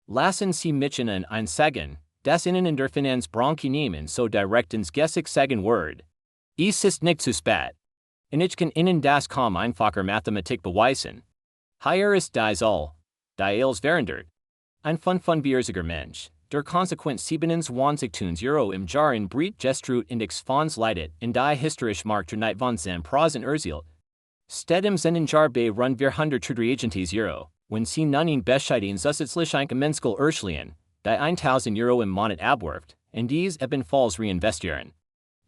Lassen sie mich in ein Sagen, das Ihnen in der Finanz Bronchi nehmen so direkt ins Gesicht sagen Word. Es ist nicht zu spät. Und ich kann Ihnen das kaum einfacher Mathematik beweisen. Hier ist dies all. Die als verandert. Ein vierziger Mensch, der konsequent 27 Euro im Jahr in Breit Gestrut Index Fonds leidet, in die historisch Markt der Nicht von seinen Prosen erzielt. Stedem seinen Jahr bei rund 400 Euro, wenn sie nun in Bescheiden zusätzlich ein Gemeinskel erschlien, die 1000 Euro im Monat abwirft, und dies ebenfalls reinvestieren.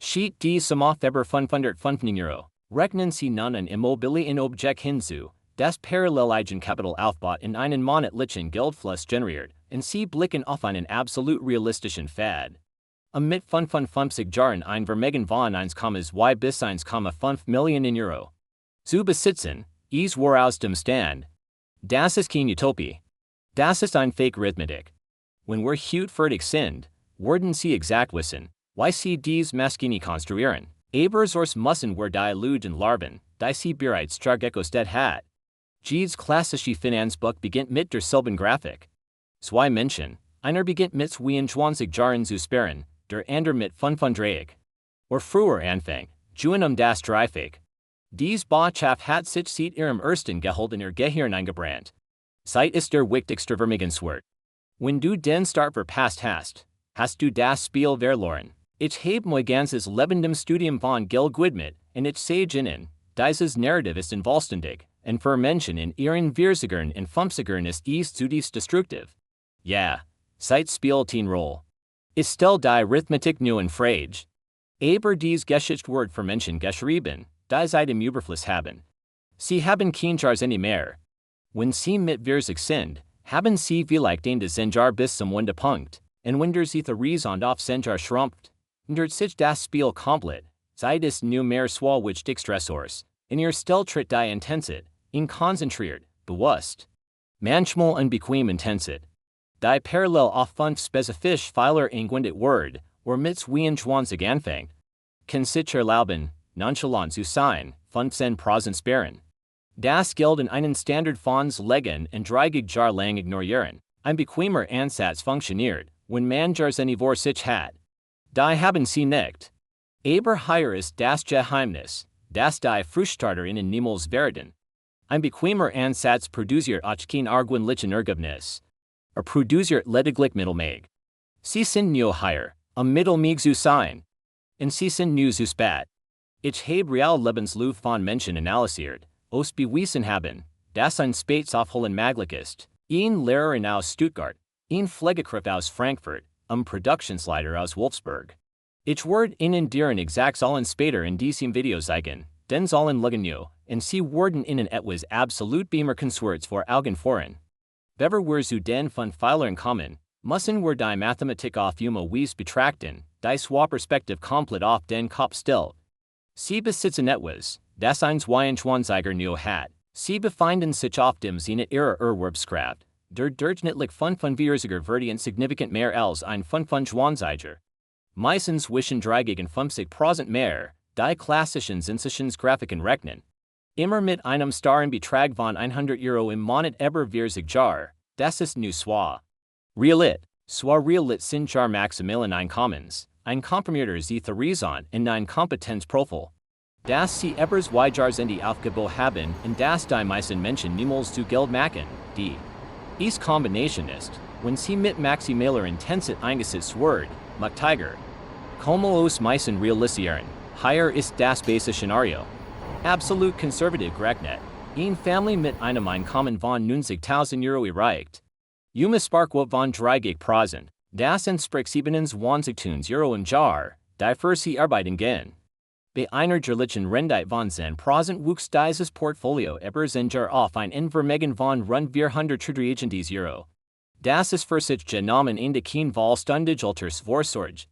Schiet dies zum Aufeber 550 Euro, rechnen sie nun ein Immobilien Objekt hinzu, das parallel Eigenkapital aufbaut in einen monatlichen Geldfluss generiert, und sie blicken auf einen absolut realistischen Pfad. Mit 55 Jahren ein Vermögen von 1,2 bis 1,5 Millionen Euro zu besitzen, ist woraus dem Stand. Das ist keine Utopie. Das ist ein Fake Arithmetik. Wenn wir heute fertig sind, werden sie exakt wissen, wie sie dies Maschine konstruieren. Aber sonst müssen wir die Lügen larben, die sie bereits dargestellt hat. G's klassische Finanzbuch beginnt mit derselben Grafik. Zwei Menschen, einer beginnt mit 22 Jahren zu sparen, der andere mit 35. Or früher anfängt, das Dreifach. Dies Botschaft hat sich seit ihrem ersten Gehalt in ihr Gehirn eingebrannt. Zeit ist der wichtigste Vermögenswert. Wenn du den Start verpasst hast du das Spiel verloren. Ich habe mein ganzes Leben dem Studium von Geld gewidmet, und ich sage Ihnen, dieses Narrativ ist unvollständig, und für Menschen in ihren 40ern und 50ern ist es zutiefst destruktiv. Ja, Zeit spielt eine Rolle. Ich stelle die Arithmetik nur in Frage. Aber dies Geschichte wird für Menschen geschrieben, die Zeit im Überfluss haben. Sie haben kein Jahrzehnte mehr. Wenn sie mit 40 sind, haben sie vielleicht ein Jahr bis zum Wendepunkt, und wenn der sie Horizont auf Jahr schrumpft, ändert sich das Spiel komplett. Zeit ist nur mehr zwei wichtig Stressors, und ihr tritt die Intensität, konzentriert, bewusst. Manchmal unbequem Intensität. Die parallel auf 5 spezifisch Pfeiler eingewendet Word, oder mit 22 anfängt, kann sich erlauben, nonchalant zu sein, 15% sparen. Das Geld in einen Standardfonds legen und 30 Jahre lang ignorieren. Ein bequemer Ansatz funktioniert, wenn man Jahrzehnte vor sich hat. Die haben sie nicht. Aber hier ist das Geheimnis, dass die Frühstarter ihnen niemals werden. Ein bequemer Ansatz produziert auch kein argumentlichen Ergebnis. Produziert lediglich Mittelmäg. Sie sind nur hier, Mittelmäg zu sein. Und sie sind nur zu spät. Ich habe real Lebenslauf von Menschen analysiert, aus bewiesen haben, dass ein Spätsaufholen möglich ist. Ein Lehrerin aus Stuttgart, ein Pflegekraft aus Frankfurt, Produktionsleiter aus Wolfsburg. Ich werde Ihnen deren exakt allen später in diesem Video zeigen, denn sollen liegen nur, und sie werden Ihnen etwas absolut bemerkenswertes vor Augen führen. Bever wir zu den von Pfeilern kommen, müssen wir die Mathematik auf Weise betrachten, die zur Perspektive komplett auf den Kopf stellt. Sie besitzen etwas, das ein 22er nur hat. Sie befinden sich auf dem Zenit ihrer Erwerbskraft. Der durchschnittlich 45er verdient signifikant mehr als ein 25er. Meistens zwischen 30 und 50% mehr, die klassischen Zinseszinsgrafiken rechnen. Immer mit einem starren Betrag von 100 Euro im Monat über 40 Jahre, das ist nu zwar realit sind Jahr maximalen Einkommens, ein komprimierter Horizont in ein Kompetenzprofil. Das sie über 2 Jahrzehnte aufgebaut haben und das die meisten Menschen niemals zu Geld machen, die Kombination ist, wenn sie mit maximaler Intensität eingesetzt wird, Tiger. Como aus meisten realisieren, hier ist das basic Szenario. Absolut konservativ gerechnet, eine Family mit einem Einkommen von 90.000 Euro erreicht. Sparquote von 30%, das entspricht 27 Euro im Jahr, die für sie arbeiten gehen. Bei einer jährlichen Rendite von 10% wuchs dieses Portfolio über ein Jahr auf ein Vermögen von rund 400 Euro. Das ist für sich genommen eine kein vollständige Altersvorsorge.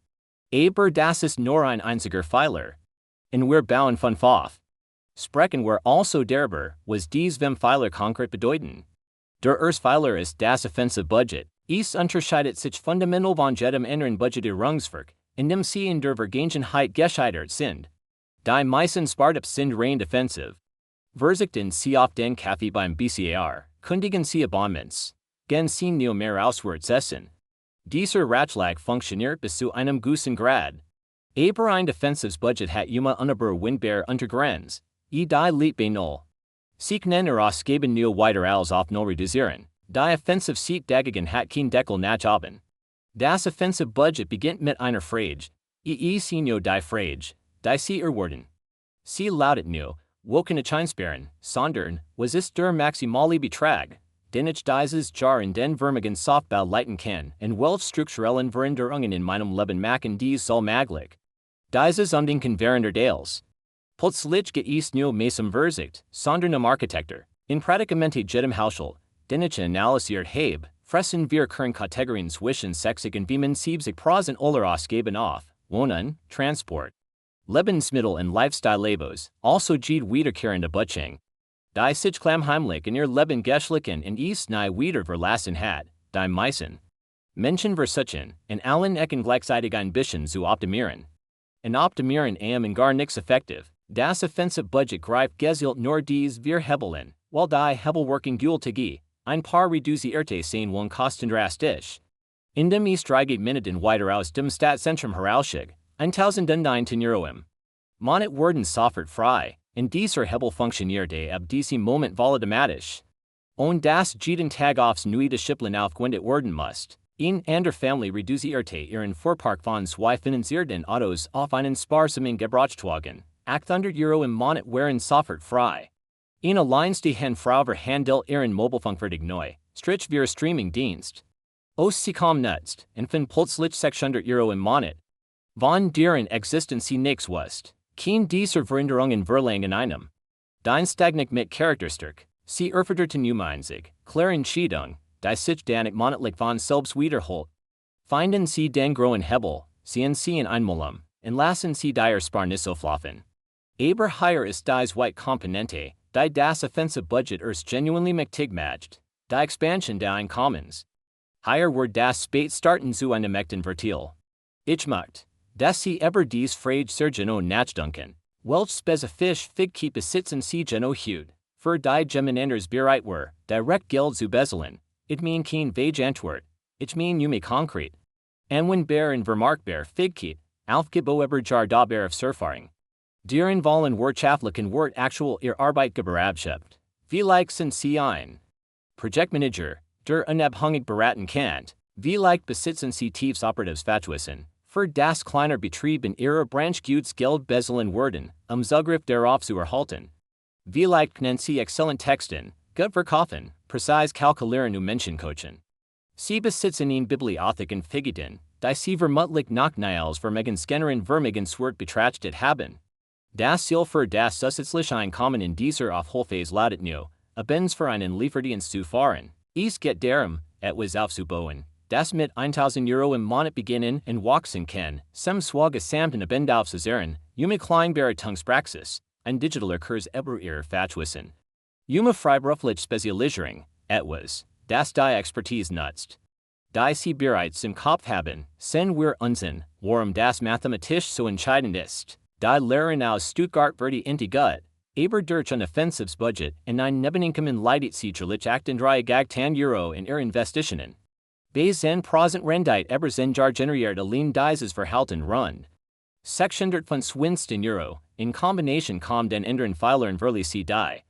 Aber das ist nur ein einziger Pfeiler. Und wir bauen 5 auf. Sprechen wir also darüber, was dies vim Pfeiler konkret bedeuten. Der erste Pfeiler ist das Offensive Budget. Es unterscheidet sich fundamental von jedem anderen Budgetierungswerk, indem sie in der Vergangenheit gescheitert sind. Die meisten Startups sind rein defensiv. Verzichten sie auf den Kaffee beim BCAR, kündigen sie Abonnements. Gen sin neo mehr auswärts essen. Dieser Ratschlag funktioniert bis zu einem gewissen Grad. Aber ein Defensivsbudget hat immer unüberwindbare Untergrenz, die liegt bei null. Sie können ausgeben neo weiter als auf null reduzieren. Die Offensive sieht dagegen hat kein Deckel nach oben. Das Offensive Budget beginnt mit einer Frage. Sino die Frage, die sie erwarten. Sie lautet nu, welchen Einsperren, sondern, was ist der maximale Betrag, den ich dieses Jahr in den Vermögen Softball leiten kann, und welche strukturellen Veränderungen in meinem Leben machen dies soll möglich. Dieses Umdenken während der Dales. Plötzlich geht es nu mesum Verzicht, sondern Architektur, in Praticamente jedem Haushalt, den ich analysiert habe, fressen wir Kategorien zwischen 60 und 77% aller ausgeben auf, Wohnen, Transport, Lebensmittel und Lifestyle-Labos, also wiederkehrende Butching. Die sich klammheimlich in ihr Leben geschlichen und es nie wieder verlassen hat, die meisten Menschen versuchen, in allen Ecken gleichzeitig ein bisschen zu optimieren. In optimieren in gar nichts effektiv. Das Offensive Budget greift gezielt nur dies wir Hebeln, while die Hebelworking gültige, ein paar reduzierte sein wollen kosten drastisch. In dem ist 3 Minuten weiter aus dem Stadtzentrum herausschick, 1019 Euro im Monat werden sofort frei, in dieser Hebel funktionierte ab diesem Moment vollautomatisch. Und das jeden Tag aufs neue Disziplin aufgewendet werden muss. In der Family reduzierte ihren Fuhrpark von 2 finanzierten Autos auf einen sparsamen Gebrauchtwagen, 800 Euro im Monat wären sofort frei. In alleinstehende Frau verhandelt ihren Mobilfunkvertrag neu, strich wir Streamingdienst. Os sie kaum nutzt, und von plötzlich 600 Euro im Monat. Von deren Existenz sie nix wusst. Kein dieser Veränderungen verlangen einem. Dein Stagnik mit Charakteristik, sie erforderte Numeinzig, klare Entscheidung, die sich dann monatlich von selbst wiederholt. Finden sie den großen Hebel, sehen sie in einmalem, und lassen sie die Ersparnisse flaufen. Aber hier ist die zweite Komponente, die das Offensive Budget genuinely mächtig macht, die Expansion der Einkommens. Hier wird das spät starten zu einem echten Vertil. Ich möchte, dass sie eber dies Frage Sergeno nachdenken, welch spezifisch Figkeep besitzen sie geno hud, für die Geminanders bereit were, direkt Geld zu bezahlen, ich mein kein vage Antwort, ich mein yume konkret. En wenn ber en vermarkbar Figkeep, aufgebo eber jar da ber of Surfaring. Deren vollen wirtschaftlichen Wort actual ihr Arbeitgeber abschöpft. Vielleicht sind sie ein Projektmanager, der unabhängig beraten kann, vielleicht besitzen sie tiefs operatives Fachwissen. Für das kleiner Betrieb in ihrer Branche gutes Geld bezahlen werden, Zugriff darauf zu erhalten. Vielleicht können sie exzellent texten, gut verkaufen, präzise kalkulieren und Menschen coachen. Sie besitzen in Bibliotheken Figiten, die sie vermutlich noch niemals vermögen Scanneren vermögenswert betrachtet haben. Das Ziel für das zusätzliche Einkommen in dieser Aufholphase lautet nu, abends für einen Lieferdienst zu fahren. Es geht darum, etwas aufzubauen, das mit 1000 Euro im Monat beginnen und wachsen kann, some gesamten Abend aufzuzehren, Kleinberatungspraxis, ein digitaler Kurs über ihr Fachwissen. Freiberuflich Spezialisierung, etwas, das die Expertise nutzt. Die sie bereits im Kopf haben, sind wir Unsinn, warum das mathematisch so entscheidend ist. Die Lehrerin aus Stuttgart wird die gut, aber durch ein Offensives Budget und ein Nebeneinkommen leidet sie jährlich 38 Euro in ihre Investitionen. Bei zen Prozent Rendite eber zen jar generiert allein dieses Verhalten rund. 615 Euro, in Kombination com den anderen Fehlern verli sie die.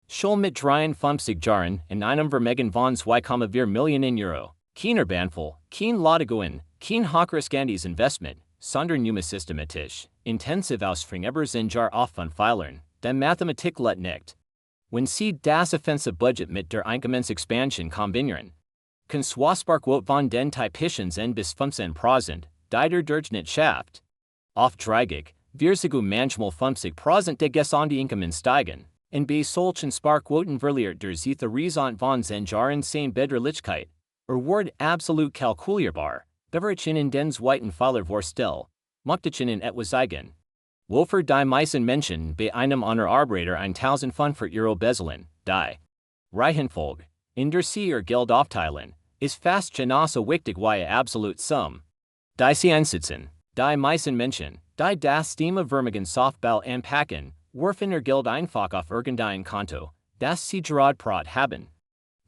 Schul mit 53 Jahren in einem Vermögen von 2,4 Millionen Euro. Keiner Banful, kein Lottogoin, kein hochriskantes Investment, sondern systematisch, intensiv Ausfring eber zen jar off von Fehlern, den Mathematik let nicht. Wenn sie das Offensive Budget mit der Einkommensexpansion kombinieren, kann Swasparquot von den Typischen en bis 15%, die der Durchschnitt schafft. Auf dreigig, wir sogar manchmal 50% der Gesamteinkommen steigen, und bei solchen Sparquoten verliert der sich Horizont von den Jahren sein Bedrohlichkeit, wird absolut kalkulierbar, beverchen in den zweiten Fehler vor still, möchten in etwas eigen. Wofür die meisten Menschen bei einem einer Arbeiter 1500 Euro bezahlen, die Reihenfolge, in der sie ihr Geld aufteilen, ist fast genauso wichtig wie absolut Sum. Die sie einsitzen, die meisten Menschen, die das Thema Vermögen Softball anpacken, werfen ihr Geld einfach auf irgendein Konto, das sie gerade parat haben.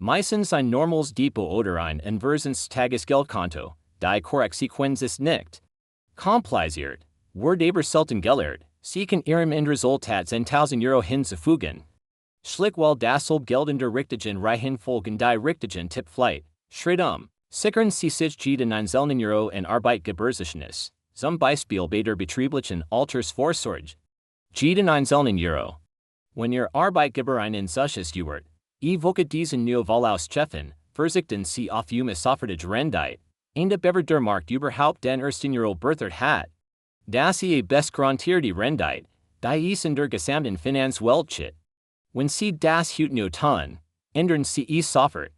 Meistens ein normals Depot oder ein Inversens Tagesgeldkonto, die Korreksequenz nicht kompliziert, wird aber selten gelehrt, sie kann ihrem Endresultat 10.000 Euro hinzufügen. Schlichtweg dasselbe Geld in der richtigen Reihenfolge die richtigen Tippflight, Schritt sichern Sie sich jeden einzelnen Euro in Arbeitgebersichernis, zum Beispiel bei der betrieblichen Altersvorsorge. Jeden einzelnen Euro. Wenn Ihr Arbeitgeber einen solches Ewert, wollte diesen nur vollauscheffen, verzichten Sie auf sofortige Rendite, der Bever der Markt überhaupt den ersten Euro berthert hat. Das best garantierte Rendite, die in der gesamten Finanzwelt steht. Wenn Sie das heute nur tun, ändern Sie sofort.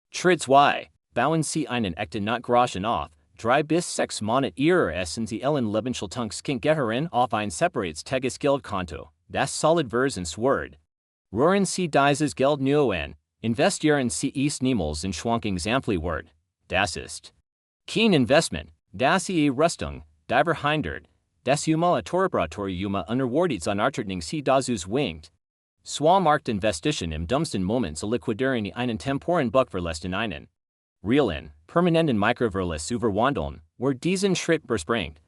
Schritt 2. Bauen Sie einen echten Notgroschen auf, 3 bis 6 Monate Ihrer essentiellen Lebenshaltungskind auf ein separates Tagesgeldkonto, das solid Versenswert. Rühren Sie dieses Geld nur an, investieren Sie es niemals in Schwankungssamplewert. Das ist kein Investment, das Rüstung, die verhindert, das Laboratorium unerwartet Anarterding Sie dazu winkt. Swarmarktinvestition im dummsten Moment zu liquidieren einen temporen Buckverlust in einen realen, permanenten Mikroverlust zu verwandeln, wird diesen Schritt überspringt.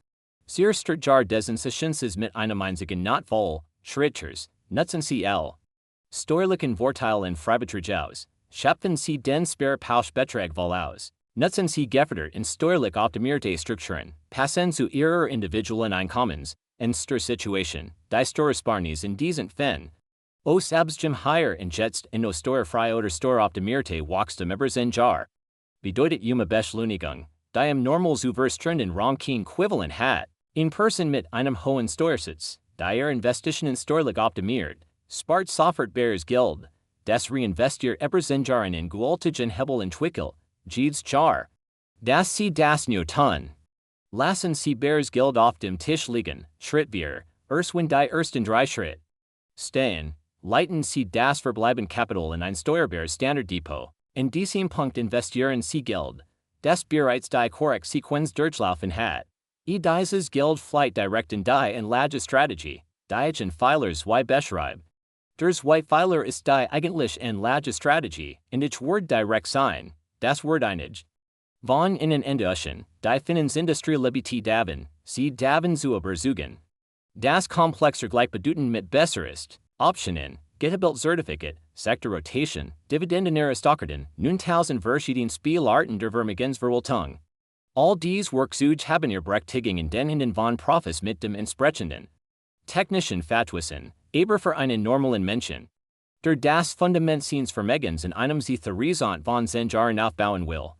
Sie Jar dessen Sciences mit einem einzigen Notfall, Schritters, nutzen Sie steuerlichen Vorteil in Freibetrag aus, schöpfen Sie den Sparpauschbetrag voll aus, nutzen Sie gefördert in steuerlich optimierte Strukturen, passen zu Ihrer individuellen Einkommens, in Situation, die Steuersparnis in diesen Fällen. Os abstim higher in jetzt in steuerfrei oder steueroptimierte Wachstum Jar. Bedeutet Beschleunigung, die im normal zu verstrenden Rankine Equivalent hat, in Person mit einem hohen Steuersitz, die Investitionen steuerlich optimiert, spart sofort Bears Geld, das reinvestiert Jaren in gewaltigen Hebel entwickelt, Jar. Das Sie das nur tun. Lassen Sie Bears Geld auf dem Tisch liegen, Schritt 4, wenn die ersten 3 Schritt stehen. Leiten Sie das verbleibende Kapital in ein steuerbares Standarddepot. In diesem Punkt investieren Sie Geld, das bereits die Korreksequenz durchlaufen hat. Dieses Geld flieht direkt in die Anlagestrategie, die ich in Pfeilers y beschreibe. Der Pfeiler ist die eigentliche Anlagestrategie, und ich werde direkt sein, das Wort einig. Von innen Induschen, die Finanzindustrie Lebiti Davin, Sie Davin zu überzeugen. Das komplexer gleichbedeutend mit besser ist. Optionen, Getabilt Certificate, Sector Rotation, Dividenden Aristokraten, 9000 verschiedene Spielarten der Vermögensverwaltung. All dies Workzeuge haben ihr Berechtigung in den von Profis mit dem entsprechenden technischen Fatwissen, aber für einen normalen Menschen. Der das Fundament seines Vermögens in einem sie Horizont von 10 Jahren aufbauen will.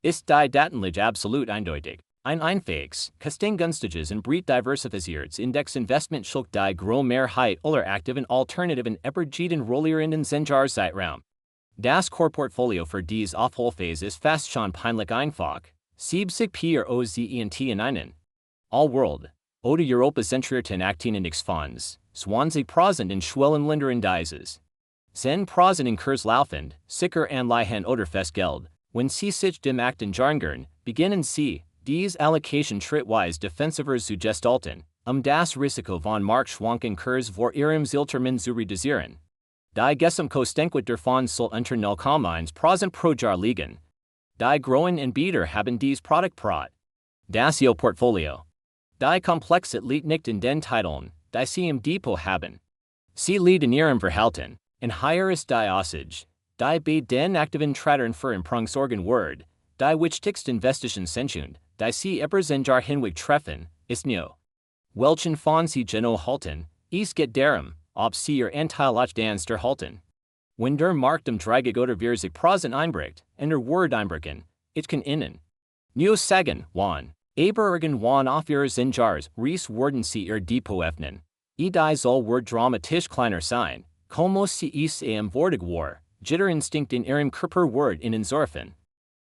Ist die Datenlage absolut eindeutig. Ein einfähiges, kostengünstiges und breit diversifiziertes Indexinvestment schluckt die Mehrheit aller aktiven Alternativen jeden rollierenden 10 Jahre Zeitraum. Das Core-Portfolio für dies Aufholphase ist fast schon peinlich einfach. 70% in einen All-World oder Europa-zentrierten Aktienindex-Fonds, 20% in Schwellenländern dieses. 10% in Kurs laufend, sicher anleihen oder Festgeld. Wenn Sie sich dem Akten jarngern, beginnen Sie, dies Allocation schrittweise defensiver zu gestalten, das Risiko von Marktschwankungen vor Ihrem Zieltermin zu reduzieren. Die Gesamtkostenquote der Fonds soll unter 0,1% pro Jahr liegen. Die großen Anbieter haben dies Produkt Prot. Das Ihr Portfolio. Die Komplexität liegt nicht in den Titeln, die Sie im Depot haben. Sie liegt in Ihrem Verhalten, in higher ist die Aussage, die bei den aktiven Tradern für Imprungsorgen Word, die wichtigste Investition sind, die Sie Jahr hinweg treffen, ist nur. Welchen Fonds Sie genau halten, es geht darum, ob Sie Ihr Anteil auf dans der halten. Wenn der Markt 30 oder 40% einbricht, in der Word einbrechen, ich kann Ihnen nur sagen, wann, aber irgendwann auf Ihre 10 Jahres Reis werden Sie Ihr Depot öffnen. Die soll Word dramatisch kleiner sein, como Sie es am Vortag war, Jitter-Instinkt in Ihrem Körper Word in Entsorfen.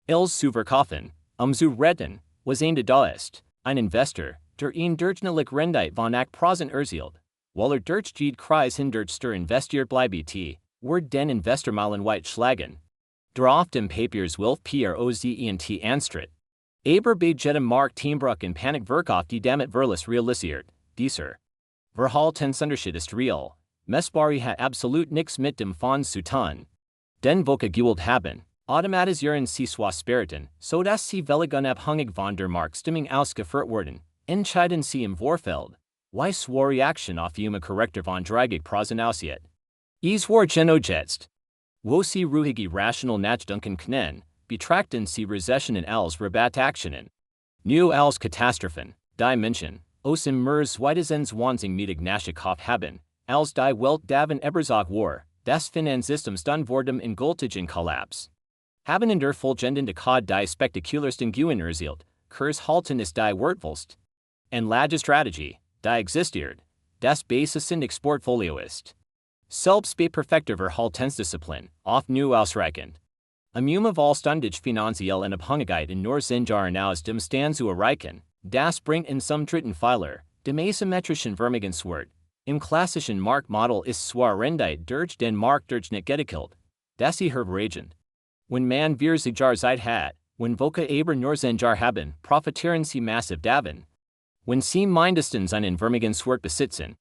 Els zu verkaufen, zu retten, was ein da ist, ein Investor, der ihn durchschnittlich Rendite von 8% erzielt, weil durch die Kreis hinderster investiert bleibt, wird den Investor meilenweit schlagen. Der auf dem Papiers Wilf Prozent anstritt. Aber bei jedem Markt Teambruch in Panikverkauf die damit Verlust realisiert, dieser Verhaltensunterschied ist real, messbari hat absolut nichts mit dem Fonds zu tun. Den Voka gewollt haben, automatisieren sie Spiriten, so dass sie wellenunabhängig von der Marktstimmung ausgeführt worden, entscheiden sie im Vorfeld, wie zur Reaktion auf Uma Korrektor von Dreieck Prosen aussieht. Es war jetzt, wo sie ruhige rational Nachdenken können, betrachten sie Recessionen als Rabattaktionen. New als Katastrophen, die Menschen, aus im Mers weitestens wahnsinnig nachgekauft haben, als die Welt davon überzeugt war, das Finanzsystems dann vor dem endgültigen Kollaps. Haben in der folgenden Dekade die spektakulärsten Gewinne erzielt, Kurs halten ist die wertvollst. En lage Strategie, die existiert, das Basis Portfolio ist. Selbst bei perfekter Verhaltensdisziplin, oft nur ausreichend. Vollständig finanzielle Unabhängigkeit in nur 10 Jahren aus dem Stand zu erreichen, das bringt in some dritten Pfeiler, dem asymmetrischen Vermögenswert. Im klassischen Marktmodell ist zwar Rendite durch den Marktdurchschnitt gedeckelt, das sie hervorragend. Wenn man 40 Jahre Zeit hat, wenn Voka aber nur 10 Jahre haben, profitieren sie massiv davon. Wenn sie mindestens einen Vermögenswert besitzen,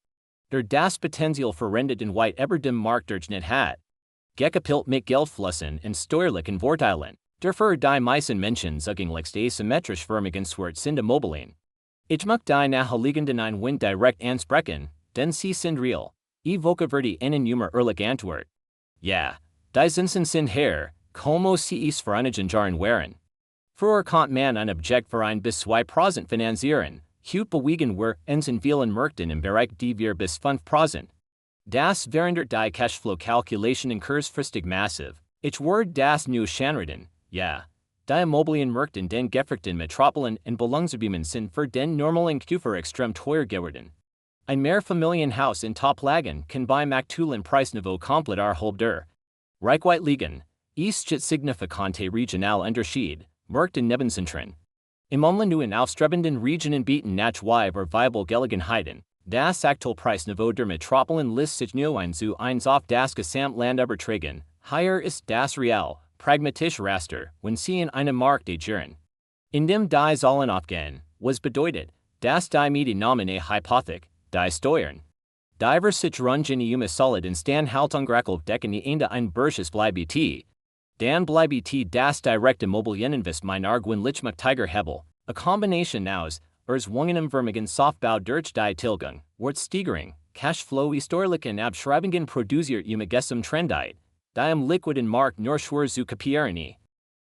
der das Potenzial für Rendite in weit über dem Marktdurchschnitt hat. Gekoppelt mit Geldflüssen und steuerlichen Vorteilen, dafür die meisten Menschen zugänglichst asymmetrisch Vermögenswert sind Immobilien. Ich mag die naheliegenden Einwand direkt ansprechen, denn sie sind real. Voka werde ihnen ehrlich antwort. Ja, die Zinsen sind her, como sie es vor einigen Jahren waren. Früher konnte man ein Objekt für ein bis 2% finanzieren, heute bewegen wir uns in vielen Märkten im Bereich die 4 bis 5%. Das verändert die Cashflow-Calculation kurzfristig massiv. Ich werde das new Schanreden, ja. Die Immobilienmärkte in den gefragten Metropolen und Ballungsgebieten sind für den normalen Käufer extrem teuer geworden. Ein Mehrfamilienhaus in Top-Lagen kann beim aktuellen Preisniveau komplett erhalb der Reichweite liegen. Ist signifikante regional Unterschied, Märkte nebenzentren. Im Umland aufstrebenden Regionen bieten nach wie viable Gelegenheiten. Das aktuelle Preisniveau der Metropolen lässt sich nur zu 1 auf das Gesamtland übertragen. Higher ist das real, pragmatische Raster, wenn sie in einem Markt agieren. In dem die Zahlen aufgehen, was bedeutet, dass die Mediennominee Hypothek, die Steuern. Diversitierungen solid in Standhaltung decken die Ende ein Bursches bleibt. Dan bleibt das direkte Immobilieninvestment argwöhnlich Tiger Hebel, a combination aus, Erzwungenem Vermögen Softbau durch die Tilgung, Wertsteigerung, Cashflow historischen Abschreibungen produziert gesem Trendite, die liquiden Markt nur schwer zu kapieren.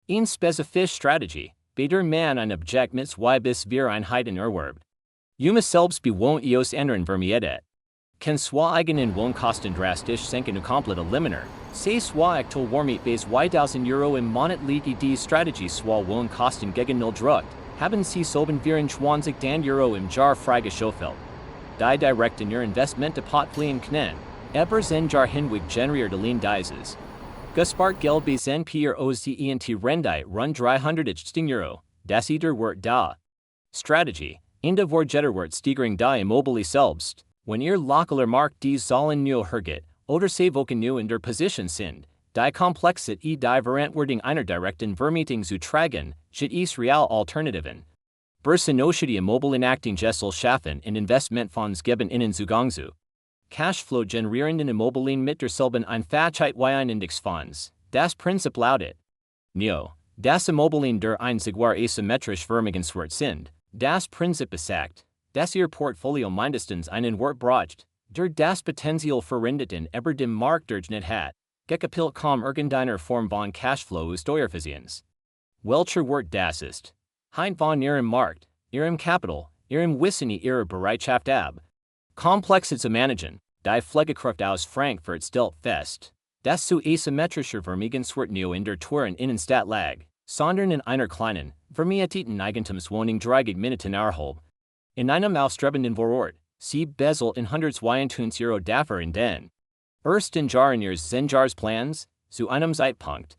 Eine spezifische Strategie, bei der man ein Objekt mit 2 bis 4 Einheiten erwerbt. Selbst bewohnt eos ändern Vermietet. Kann zwar eigenen Wohnkosten drastisch senken komplett eliminer, sei zwar aktuell warmit bis 2000 Euro im Monat liegt die Strategie zwar Wohnkosten gegen null druckt. Haben sie soben 24 Euro im Jahr freigeschaufelt. Die direkt in ihr Investmentdepot fliehen können, aber 10 Jahr hinweg generiert dieses. Gespart Geld bis NPR OZENT Rendite rund 300 Euro, das der Wert da. Strategie, in der Vorjetterwertsteigerung die Immobilie selbst, wenn ihr lokaler Markt die Zahlen nur hergeht, oder sie woken nur in der Position sind, die Komplexität die Verantwortung einer direkten Vermietung zu tragen, steht es real Alternativen. Börsennotierte Immobilienakten Gessel schaffen in Investmentfonds geben ihnen Zugang zu Cashflow generierenden Immobilien mit derselben Einfachheit wie ein Indexfonds. Das Prinzip lautet: Neo, das Immobilien der einzigwar asymmetrisch Vermögenswert sind. Das Prinzip besagt, dass ihr Portfolio mindestens einen Wert braucht, der das Potenzial für Renditen über dem Marktdurchschnitt hat. Gekoppelt irgendeiner Form von Cashflow Steuereffizienz. Welcher Wert das ist. Hängt von ihrem Markt, ihrem Kapital, ihrem Wissen ihrer Bereitschaft ab. Komplexe zu managen, die Pflegekraft aus Frankfurt stellt fest, dass zu asymmetrischer Vermögenswert nur in der teuren Innenstadt lag, sondern in einer kleinen, vermieteten Eigentumswohnung 30 Minuten erhalb. In einem aufstrebenden Vorort, sie beselt in 122 Euro dafür in den ersten Jahren ihres 10 Plans, zu einem Zeitpunkt,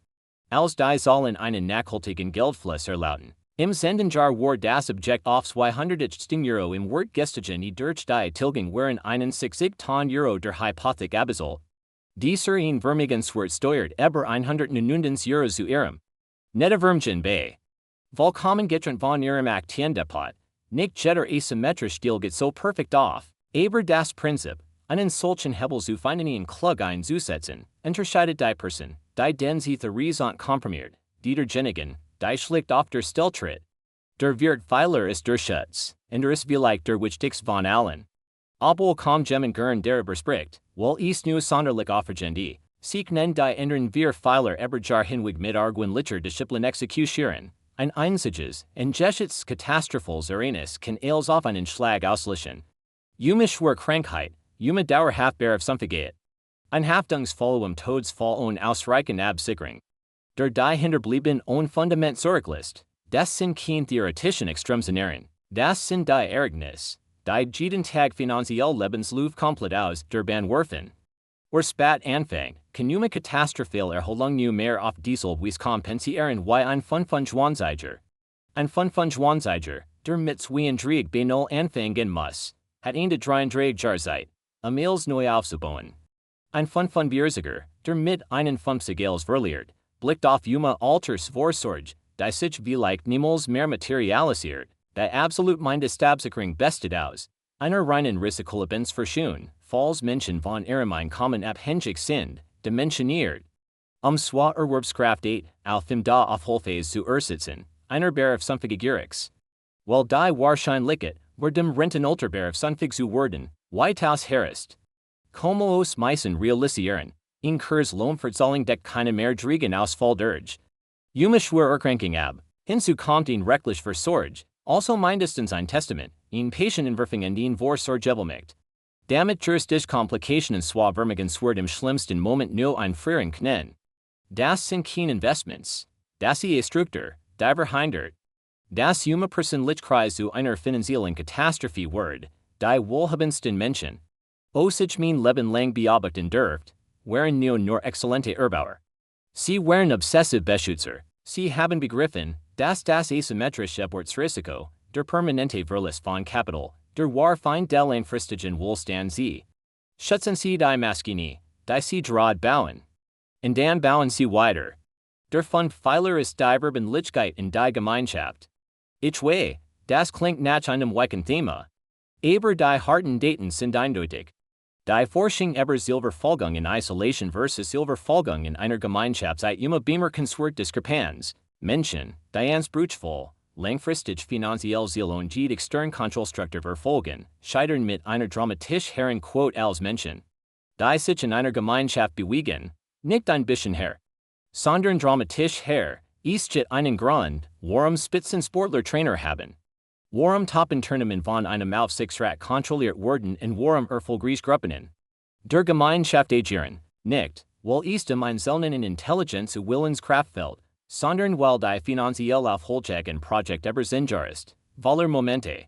als die Zahlen einen nachhaltigen Geldfluss erlaubten. Im 10. Jahr war das Objekt auf 210 Euro im Wert gestiegen durch die Tilgung waren 61 Euro der Hypothek abgezogen. Dieser Vermögenswert steuert über 199 Euro zu ihrem Nettovermögen bei. Vollkommen getrennt von ihrem Aktiendepot, nicht jeder asymmetrisch Deal geht so perfekt auf, aber das Prinzip, einen solchen Hebel zu finden in Klug einzusetzen, unterscheidet die Person, die den sie theresant komprimiert, dieter Genigen, die schlicht auf der Stelltritt. Der Wirtpfeiler ist der Schutz, und der ist vielleicht der Wichtigste von allen. Obwohl kaum jemand gern darüber spricht, weil es nu sonderlich aufregend sich nen die ändern Wirtpfeiler eberjar hinweg mit Argwöhnlicher Disziplin exekutieren, ein einziges, entgeschichts Katastrophals Ereignis kann als auf einen Schlag auslöschen. Jume schwer Krankheit, jume dauerhaft Berufsunfähigkeit. Ein Haftungsfall Todesfall und Ausreichen Absicherung. Der die hinterblieben und Fundament zurücklässt, das sind kein theoretischen Extremszenarien, das sind die Ereignis, die jeden Tag finanziell Lebensluft komplett aus der Bahn werfen. Or spat anfang, kann jume Katastrophal Erholung nu mehr auf Diesel wies kompensieren wie ein Funfunschwanzeiger. Ein Funfunschwanzeiger, der mit zwei Dreieck benol anfangen muss, hat eine 33 Jahre Zeit, Mails neu aufzubauen. Ein Funfunbierziger, der mit einen Fumsigels verliert, blickt auf jume Alters Vorsorge, die sich vielleicht niemals mehr materialisiert, die absolut meine Stabsicherung bestet aus, einer reinen Risikolebensverschön, falls Menschen von ihrem kommen abhängig sind, dimensioniert. Zwar Erwerbskraft 8, auf dem da auf Holphase zu ersitzen, einer Berufsunfähigkeit. Weil die Wahrscheinlichkeit, wir dem Rentenalter Berufsunfähig zu werden, weitaus herrscht. Como os meisten realisieren, Kurs Lohnverzahlung deck keine mehr Driegen Ausfall durch. Jume schwer Erkrankung ab, hinzu kommt rechtlich Versorge, also mindestens ein Testament, Patientenwerfungen den Vorsorgevelmacht. Damit juristisch Komplikationen zwar vermigen swert im schlimmsten Moment nur ein Frieren knen. Das sind kein Investments, das ist Struktur, die verhindert. Das junge Persönlichkeit zu einer finanziellen Katastrophe wird, die wohlhabendsten Menschen. Sich mein Leben lang beobachten dürft, waren nur exzellente Erbauer. Sie waren obsessive Beschützer, sie haben begriffen, dass das asymmetrische Abortsrisiko, der permanente Verlust von Kapital, der war Feind der langfristigen Wohlstand sie. Schützen sie die Maschine, die sie draht bauen. Und dann bauen sie weiter. Der Fundpfeiler ist die Verbindlichkeit in die Gemeinschaft. Ich weiß, das klingt nach einem weichen Thema. Aber die harten Daten sind eindeutig. Die Forschung über Silberfolgung in Isolation versus Silberfolgung in einer Gemeinschaft seit immer bemerkenswert Diskrepanz. Menschen, die anspruchsvoll, langfristig finanziell Ziel und die externe Kontrollstruktur verfolgen, scheitern mit einer dramatisch herren Quote als Menschen. Die sich in einer Gemeinschaft bewegen, nicht ein bisschen her, sondern dramatisch her, ist einen Grund, warum Spitzensportler Trainer haben. Warum Toppen-Tournament von einem Aufsichtsrat kontrolliert werden und warum erfolgreich Gruppen. Der Gemeinschaft agieren, nicht, weil es ein seltenen Intelligenz und Willenskraft fällt, sondern weil die finanziell aufholchagen Projekt übersinnbar ist, voller Momente.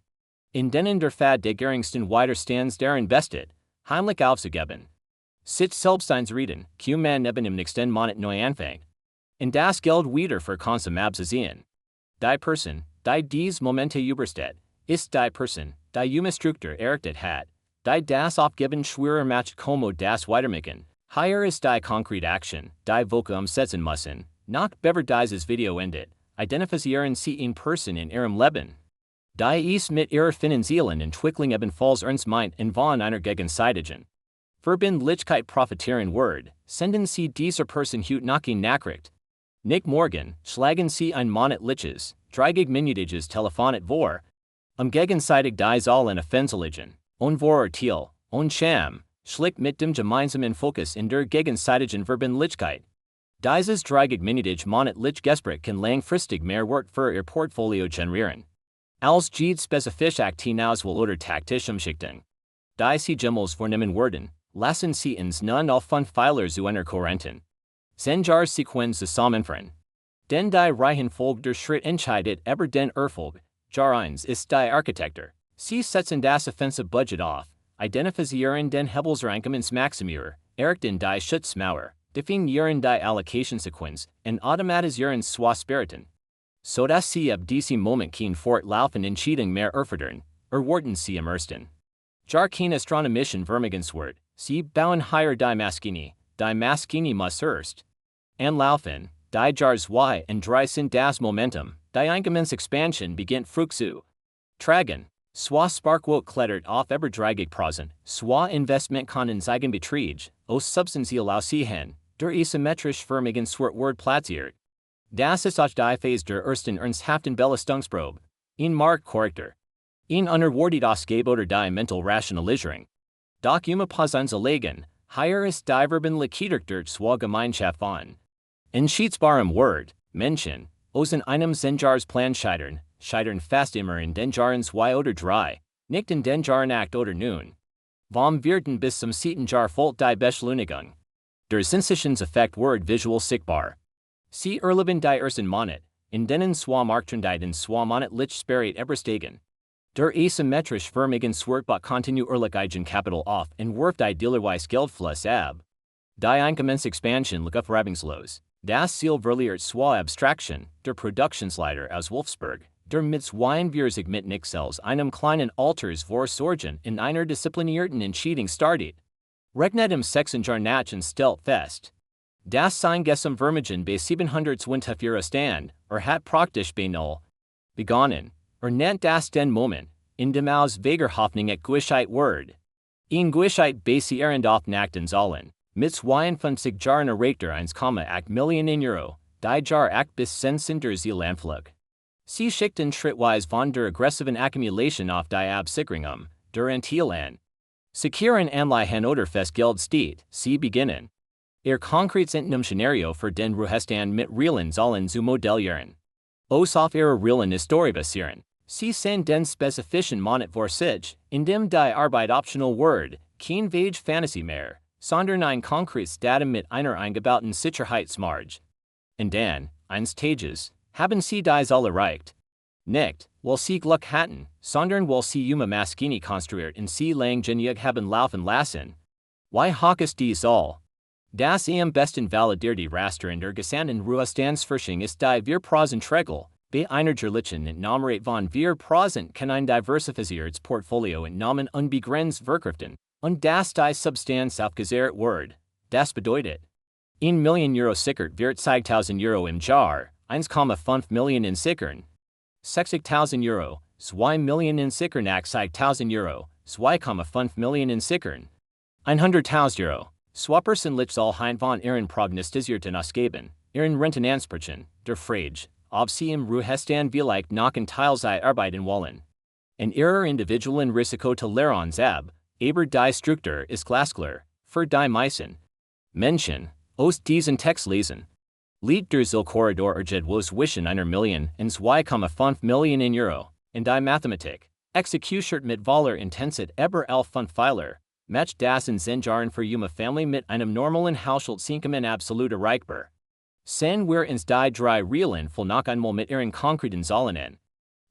In denen der Fad der geringsten Widerstands darin bestet, heimlich aufzugeben. Sich selbst einzureden, man neben im nächsten Monat neu anfängt. Und das Geld wieder für Konsum abzusehen. Die Person, die dies Momente übersteht, ist die Person, die Struktur errichtet hat, die das Aufgeben schwerer macht como das Weitermachen. Hier ist die konkrete Action, die Voke umsetzen müssen, nach bever dieses Video endet, identifizieren sie in Person in ihrem Leben. Die es mit ihrer finanziellen Entwicklung ebenfalls ernst meint und von einer gegenseitigen Verbindlichkeit profitieren wird, senden sie dieser Person heute Nachricht. Nicht morgen, schlagen sie ein monatliches, 30-minütiges Telefonat vor, gegenseitig dies allen offensigen, und vor Thiel, und Scham, schlicht mit dem gemeinsamen Fokus in der gegenseitigen Verbindlichkeit. Dieses 30-minütige monatlich Gespräch kann langfristig mehr Wert für ihr Portfolio generieren. Als jede spezifische Aktenauswahl oder taktische Umschichtung. Die sie Gemmels vornehmen werden, lassen sie uns nun auf Fundpfeiler zu einer Kohärenten Sequenz zusammenführen. Denn die Reihenfolge der Schritt entscheidet über den Erfolg. Jahr 1 ist die Architektur. Sie setzen das offensive Budget auf, identifizieren den Hebelsranken ins Maximier, errichten die Schutzmauer, definieren die Allokationssequenz und automatisieren Spiriten. So dass sie ab diesem Moment kein fortlaufend Entscheidung mehr erfordern, erwarten sie am ersten. Jar kein astronomischen Vermögenswert, sie bauen hier die Maschine muss erst anlaufen, die Jars 2 und 3 sind das Momentum, die Einkommensexpansion beginnt frucht zu tragen. Zwar Sparquote klettert auf über 30%, zwar Investment kann ins Eigenbetrieb, aus substanziell aussehen, Der asymmetrisch förmigen Wort platziert. Das ist auch die Phase der ersten ernsthaften Belastungsprobe. In Mark Charakter. In Unterwortet Ausgabe oder die Mental Rationalisierung. Doch Präsenzlegen, hier ist die Verbindlichkeit der zwei Gemeinschaft von. In schiedsbarem Wort, Menschen, aus in einem Senjarsplan scheitern fast immer in den Jahren 2 oder 3, nicht in den Jahren 8 oder 9. Vom Vierten bis zum 7. Jahr folgt die Beschleunigung. Der Sensationseffekt wird visual sichtbar. Sie erleben die ersten Monate, in denen zwei Markttrenden zwei monatlich spirit übersteigen. Der asymmetrisch förmigen Swartbot kontinuierlichen Kapital auf und wirft die Dealerweise Geldfluss ab. Die Einkommensexpansion Aufreibungslos. Das Ziel verliert zwei Abstraktion, der Produktionsleiter aus Wolfsburg, der mit 42 mit Nixels einem kleinen Alters vor Sorgen in einer disziplinierten Entscheidung startet. Regnet im 6. Jahr nach und stellt fest. Das sein Gesum Vermögen bei 724 stand, hat praktisch bei null begonnen, nennt das den Moment, in dem aus Weger Hoffnung et Gleichheit wird. In Gleichheit basieren auf Nachten sollen, mit 52 Jahren erreichter 1,8 Millionen Euro, die Jahr 8 bis 10 sind der Zielanflug. Sie schickten schrittweise von der aggressiven Akkumulation auf die Absicherung der Rente an. Securen Anleihen oder Festgeld steht, sie beginnen. Ihr konkretes Entnehmungsszenario für den Ruhestand mit Realen sollen zu modellieren. Aus auf ihre Realen Historie basieren. Sie sind den spezifischen Monat vor sich, in dem die Arbeit optional wird, kein Vage Fantasy mehr, sondern ein konkretes Datum mit einer eingebauten Sicherheitsmarge. Und dann, eines Tages, haben Sie dies all erreicht. Nicht, weil Sie Glück hatten, sondern weil Sie Maschine konstruiert und Sie lang genug haben laufen lassen. Why hawkest dies all? Das am besten validierte Raster in der gesamten Ruhestandsforschung ist die wir Prosentregel, bei einer Gerlichen Entnahmerate von wir Prosent kann ein diversifiziertes Portfolio entnommen unbegrenzt verkaufen, und das die Substanz aufgezehrt wird. Das bedeutet, 1 Million Euro sichert wird 2.000 Euro im Jahr, 1,5 Millionen sichern. 60.000 Euro, 2 Millionen sichern nach 2.000 Euro, 2,5 Millionen sichern. 100.000 Euro. Swapperson soll hein von ihren prognostizierten Ausgaben, ihren Rentenansprüchen, der Frage, ob sie im Ruhestand vielleicht noch ein Teil sie arbeiten wollen. In ihrer individuellen Risikotoleranz ab, aber die Struktur ist glasklar, für die meisten Menschen, aus diesen Text lesen. Liegt der Zielkorridor was zwischen einer Million und 2,5 Millionen Euro, in die Mathematik, exekutiert mit voller Intensität über 11 Pfeiler. Match das in 10 Jahren für Familie mit einem normalen Haushaltseinkommen absolut erreichbar. Sen wir uns die 3 Realen voll noch einmal mit ihren konkreten Zahlen an.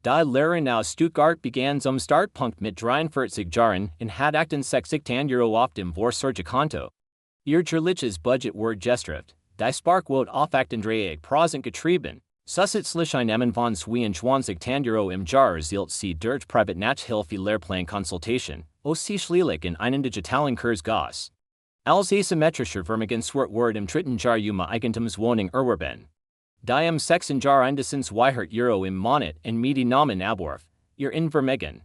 Die Lehrerin aus Stuttgart begann zum Startpunkt mit 43 Jahren und hat 68 Euro auf dem Vorsorgekonto. Ihr jährliches Budget wird gestrift, die Sparquote auf 38% getrieben, zusätzlich Einnahmen von 22 Euro im Jahr erzielt sie durch Privatnachhilfe Lehrplankonsultation. Ausschließlich in einen digitalen Kurs Gas. Als asymmetrischer Vermögenswert wird im 3. Jahr Eigentumswohnung erworben. Die im 6. Jahr mindestens 200 Euro im Monat und mit Namen Abwurf, ihr Vermögen.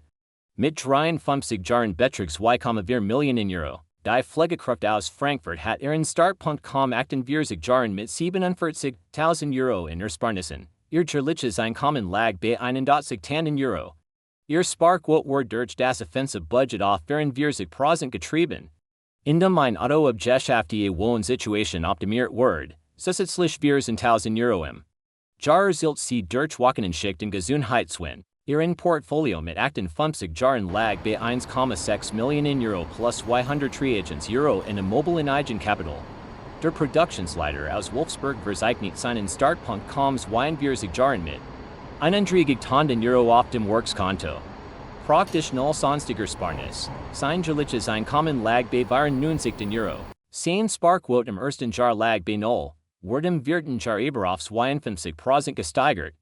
Mit 53 Jahren beträgt 2,4 Millionen Euro. Die Pflegekraft aus Frankfurt hat ihren Startpunkt 48 Jahren mit 47.000 Euro in Ersparnissen. Ihr jährliches Einkommen lag bei 81.000 Euro. Ihr Sparquote wird durch das offensive Budget auf 44% getrieben. Indem ein Auto-Obgeschaftliche Wohnsituation optimiert wird, zusätzlich 4.000 Euro im Jahr erzielt sie durch Wochenendschicht und Gesundheitswin. Ihren Portfolio mit 58 Jahren lag bei 1,6 Millionen Euro plus 203 Euro in immobilien Eigenkapital. Der Produktionsleiter aus Wolfsburg verzeichnet seinen Startpunkt 42 Jahren mit 100.000 Euro auf dem Workskonto. Praktisch null sonstiger Sparnis. Sein jährliches Einkommen lag bei 94 Euro. Sein Sparquote im ersten Jahr lag bei null, wird im vierten Jahr aber auf 52% gesteigert.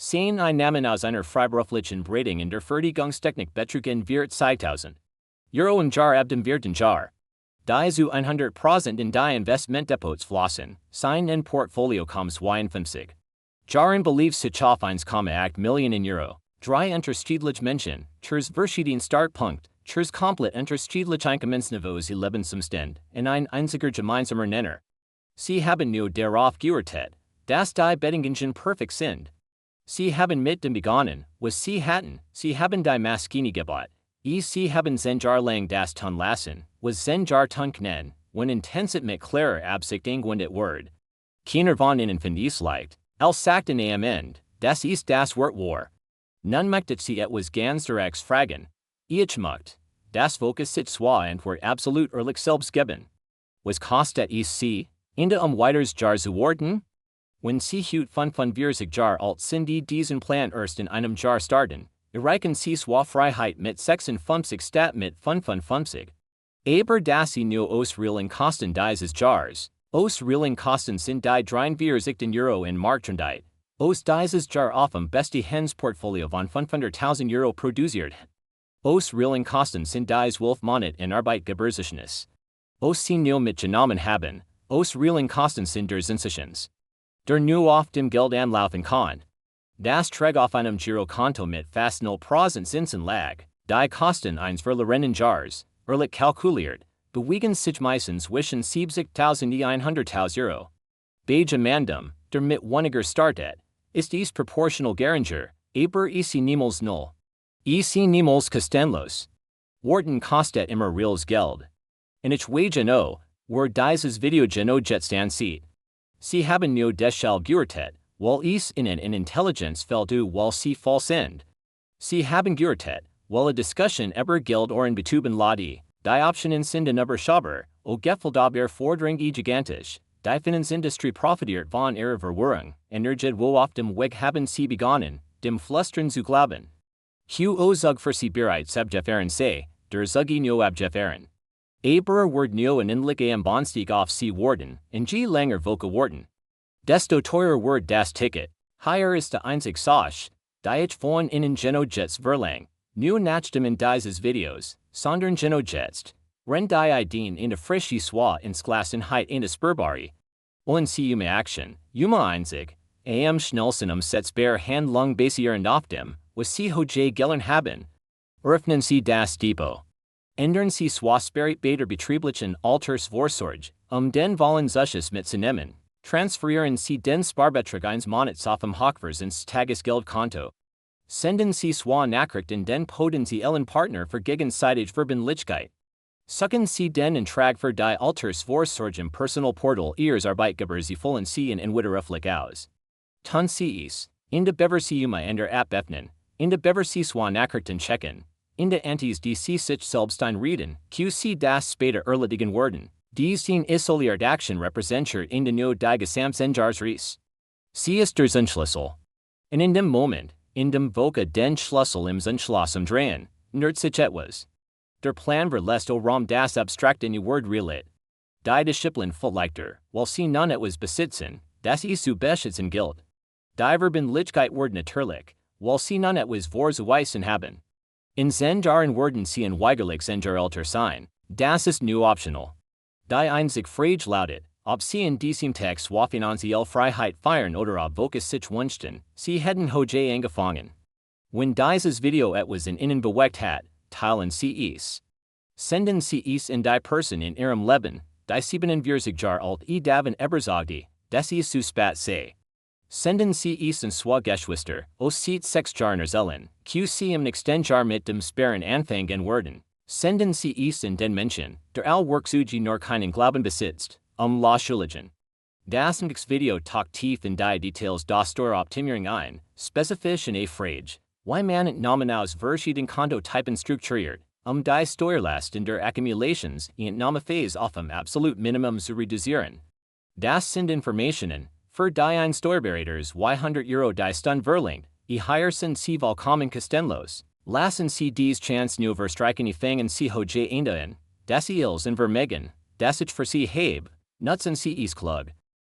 Sein Einnahmen aus einer freiberuflichen Beratung in der Fertigungstechnik betrugen wird 2.000 Euro im Jahr ab dem vierten Jahr. Die zu 100% in die Investmentdepots flossen, sein Portfolio 52 Jahren belief sich auf 1,8 Millionen Euro. 3 unterschiedliche Menschen, Chers verschieden Startpunkt, Chers komplett unterschiedliche Einkommensniveaus Lebensumstände, in ein einziger gemeinsamer Nenner. Sie haben nur darauf gewartet, dass die Bedingungen perfekt sind. Sie haben mit dem begonnen, was sie hatten, sie haben die Maschine gebaut. Sie haben Zenjar lang das tun lassen, was Zenjar tun können, when intensit mit klarer Absicht irgendwann Word. Keiner von ihnen verniesleicht, als sagten am Ende, das ist das Wort war. Nun möchte sie etwas ganz direkt fragen. Ich möchte, das Fokus sich zwar Wort absolut ehrlich selbst geben. Was kostet es sie, Ende weiters Jar zu warten? Wenn sie hut von Jar alt sind die diesen Plan erst in einem Jar starten, erreichen sie zwar Freiheit mit 56 statt mit 55. Aber das sie nur aus realen Kosten dieses Jars, aus realen Kosten sind die 43 Euro in Marktrendite, aus dieses Jar auf dem beste Hens Portfolio von 500.000 Euro produziert. Aus realen Kosten sind dies 12 Monat in Arbeitgebersichernis. Aus sie nur mit genommen haben, aus realen Kosten sind der Zinsicherns. Der nu auf dem Geld anlaufen kann. Das Träg auf einem Girokonto mit fast 0% Zinsen lag, die Kosten eins verlorenen Jars, ehrlich kalkuliert, bewegen sich meistens zwischen 70.100.000 Euro. Bei Gemandum, der mit weniger startet, ist dies proportional geringer, aber niemals null. Niemals kostenlos. Warten kostet immer reales Geld. In ich wage no, where dieses Video jetzt ansieht. Sie haben nur deshalb gewartet, weil es ihnen in Intelligenz fehlte, weil sie falsch sind. Sie haben gewartet, weil Diskussion über Geld oren betuben ladi, die Optionen sind überschaubar, Gefällt aber Fordering gigantisch, die Finanzindustrie profitiert von ihrer Verwirrung, Energie wo auf dem Weg haben sie begonnen, dem Flüstern zu glauben. Zug für sie bereit abgefahren sei, der Zugi no abgefahren. Aber Word no en inlige am Bahnsteig auf sie warten, in G langer Voka warten. Desto teurer Word das Ticket, higher ist der einzig Sosch, die ich von ihnen Jets verlang, nu nach dem in dieses Videos, sondern jetzt, Rente ideen in der frische Swa ins Glassenheit in der Spurbari. Und sie Action, einzig, am schnellsten Setzbar Handlung basieren auf dem, was sie hoje gelernt haben. Öffnen sie das Depot. Ändern sie Spirit Bader betrieblichen Alters Vorsorge, den vollen Zuschuss mitzunehmen. Transferieren sie den Sparbetrag eines Monats auf dem Hochvers ins Tagesgeldkonto. Senden sie Nachricht in den potenziellen Partner für gegenseitige Verbindlichkeit. Suchen sie den Antrag für die Alters Vorsorge im Personal Portal ihres Arbeitgebers sie vollen sie in widerruflich aus. Tun sie es, in der Beversi in der App öffnen, in der Beversi Nachrichten checken. In der Antis die sie sich selbst einreden, QC das später erledigen werden, diesen isoliert Action repräsentiert in der Neo die Gesamtsenjars Ries. Sie ist der Zündschlüssel. Und in dem Moment, in dem Voka den Schlüssel im Zündschloss umdrehen, nerd sich etwas. Der Plan verlässt Raum das Abstract in die Word relit. Die Disziplin verleichter, weil sie nun etwas besitzen, das zu beschützen gilt. Die Verbindlichkeit wird natürlich, weil sie nun etwas vorzuweisen haben. In Zenjaren werden sie in weigerlich Zenjarelter sein, das ist nu optional. Die einzig Frage lautet, ob sie in diesem Text finanzielle Freiheit feiern oder ob Vokus sich wünschen, sie hätten hoje angefangen. Wenn dieses Video etwas in ihnen bewegt hat, teilen sie es. Senden sie es in die Person in ihrem Leben, die 47 Jahre alt daven Eberzogdi, des es zu spat sei. Senden sie es in Geschwister, sieht 6 Jahre Zellen, QC im nächsten Jahr mit dem Sperren anfangen werden. Senden sie es in den Menschen, der all Worksugi nur keinen Glauben besitzt, la Schuligen. Das Video taucht tief in die Details das Steueroptimierung ein, spezifisch in Frage, wie man nominaus verschieden Kontotypen strukturiert, die Steuerlast in der Accumulations Entnahmephase auf dem absolut Minimum zu reduzieren. Das sind Informationen, für die ein Steuerberaters 100 Euro die Stunde verlangt, higher sind sie vollkommen kostenlos. Lassen sie dies Chance nur verstreichen fangen sie hoje ein, das ils in Vermegen, das ich für sie habe, nutzen sie es klug.